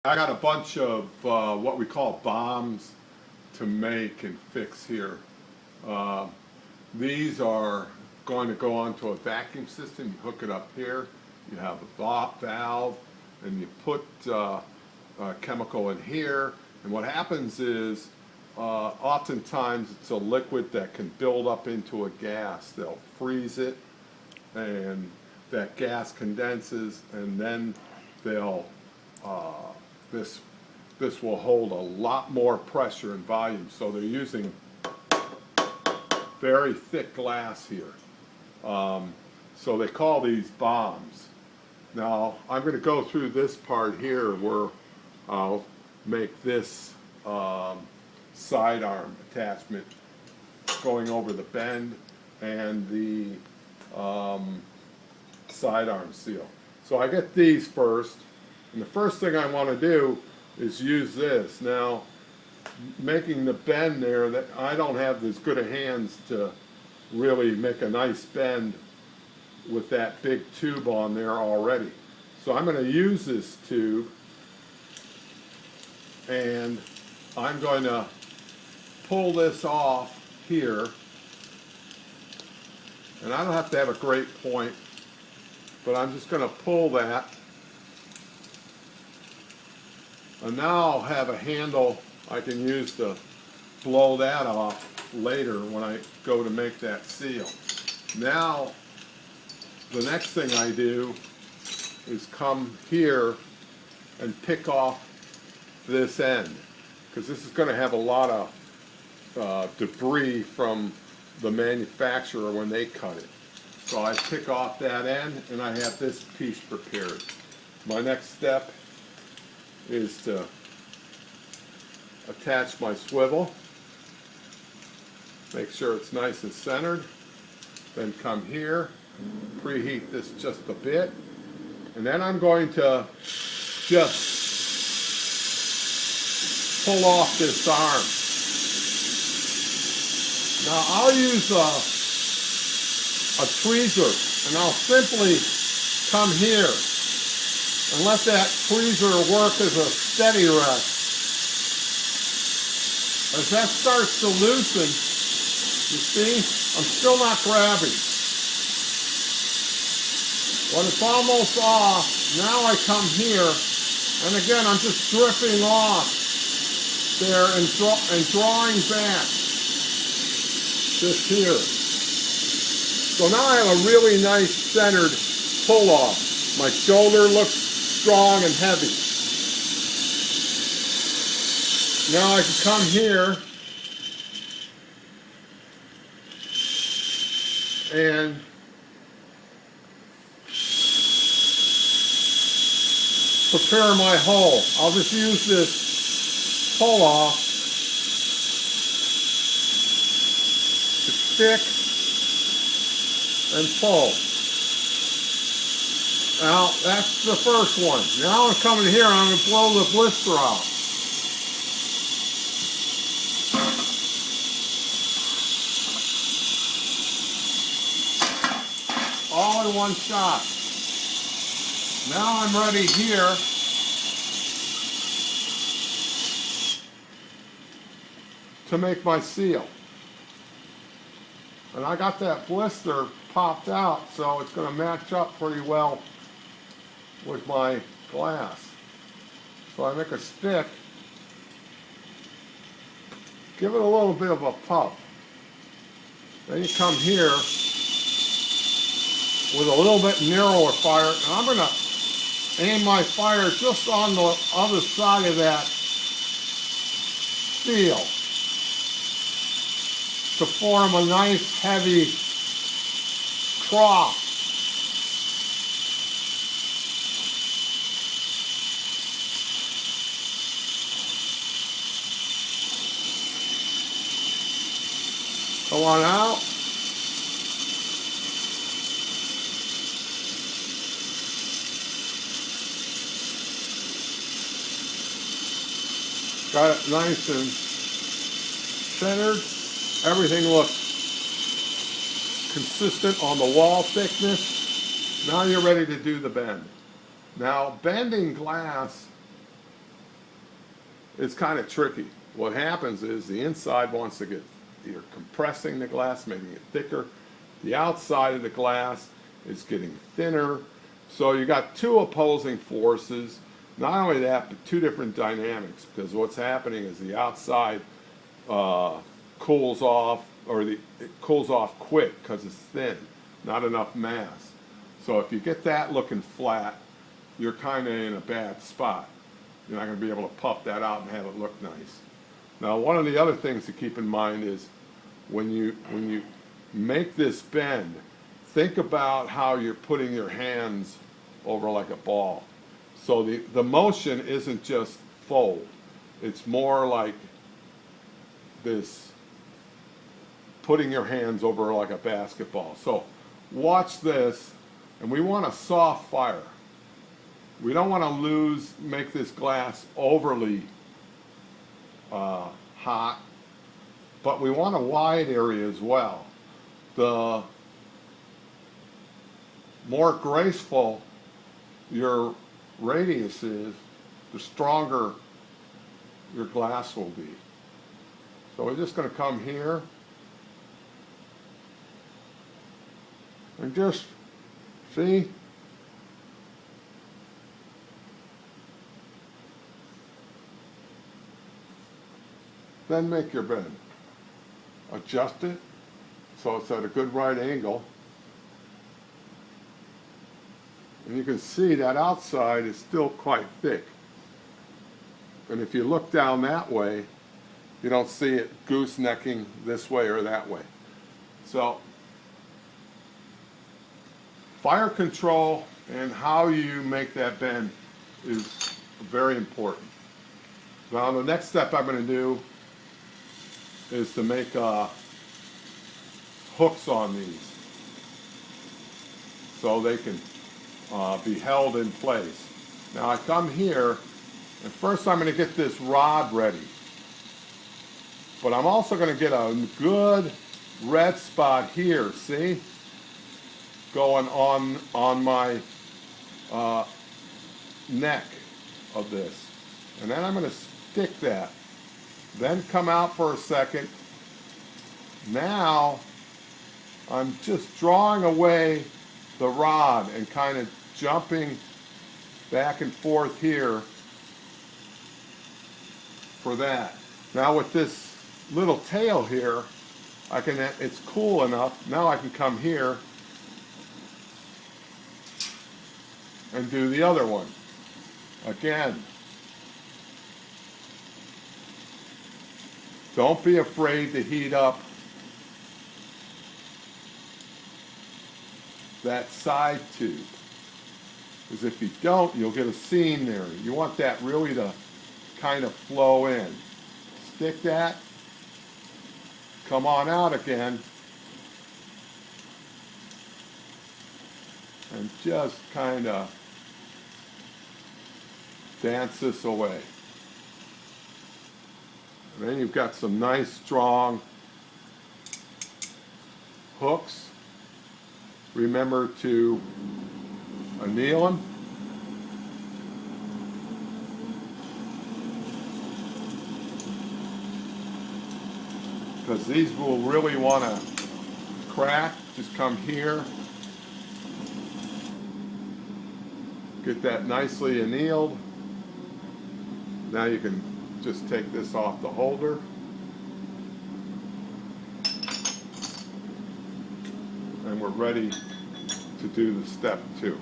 I got a bunch of what we call bombs to make and fix here. Uh, these are going to go onto a vacuum system. You hook it up here. You have a valve, and you put a chemical in here. And what happens is, oftentimes it's a liquid that can build up into a gas. They'll freeze it, and that gas condenses, and then they'll uh, this this will hold a lot more pressure and volume. So they're using very thick glass here. So they call these bombs. Now I'm going to go through this part here where I'll make this sidearm attachment going over the bend and the sidearm seal. So I get these first, and the first thing I want to do is use this. Now, making the bend there, that I don't have as good of hands to really make a nice bend with that big tube on there already. So I'm going to use this tube, and I'm going to pull this off here. And I don't have to have a great point, but I'm just going to pull that. And now I'll have a handle I can use to blow that off later when I go to make that seal. Now, the next thing I do is come here and pick off this end, because this is going to have a lot of debris from the manufacturer when they cut it. So I pick off that end, and I have this piece prepared. My next step is to attach my swivel, make sure it's nice and centered, then come here, preheat this just a bit, and then I'm going to just pull off this arm. Now I'll use a tweezer, and I'll simply come here and let that tweezer work as a steady rest. As that starts to loosen, you see, I'm still not grabbing. When it's almost off, now I come here, and again I'm just stripping off there and drawing back this here. So now I have a really nice centered pull off. My shoulder looks strong and heavy. Now I can come here and prepare my hole. I'll just use this pull off to stick and pull. Now, that's the first one. Now I'm coming here and I'm going to blow the blister out. All in one shot. Now I'm ready here to make my seal. And I got that blister popped out, so it's going to match up pretty well with my glass. So I make a stick, give it a little bit of a puff. Then you come here with a little bit narrower fire, and I'm going to aim my fire just on the other side of that seal to form a nice heavy trough. Come on out. Got it nice and centered. Everything looks consistent on the wall thickness. Now you're ready to do the bend. Now, bending glass it's kind of tricky. What happens is the inside wants to get, you're compressing the glass, making it thicker. The outside of the glass is getting thinner. So you got two opposing forces. Not only that, but two different dynamics, because what's happening is the outside cools off, or it cools off quick because it's thin, not enough mass. So if you get that looking flat, you're kind of in a bad spot. You're not going to be able to puff that out and have it look nice. Now, one of the other things to keep in mind is when you make this bend, think about how you're putting your hands over like a ball. So the motion isn't just fold. It's more like this, putting your hands over like a basketball. So watch this, and we want a soft fire. We don't want to make this glass overly hot, but we want a wide area as well. The more graceful your radius is, the stronger your glass will be. So we're just going to come here and just see. Then make your bend. Adjust it so it's at a good right angle. And you can see that outside is still quite thick. And if you look down that way, you don't see it goosenecking this way or that way. So, fire control and how you make that bend is very important. Now the next step I'm going to do is to make hooks on these so they can be held in place. Now I come here, and first I'm going to get this rod ready. But I'm also going to get a good red spot here, see? Going on my neck of this. And then I'm going to stick that. Then come out for a second. Now I'm just drawing away the rod and kind of jumping back and forth here for that. Now with this little tail here, it's cool enough. Now I can come here and do the other one. Again. Don't be afraid to heat up that side tube. Because if you don't, you'll get a seam there. You want that really to kind of flow in. Stick that. Come on out again. And just kind of dance this away. And then you've got some nice strong hooks. Remember to anneal them. Because these will really want to crack. Just come here. Get that nicely annealed. Now you can just take this off the holder. And we're ready to do the step 2.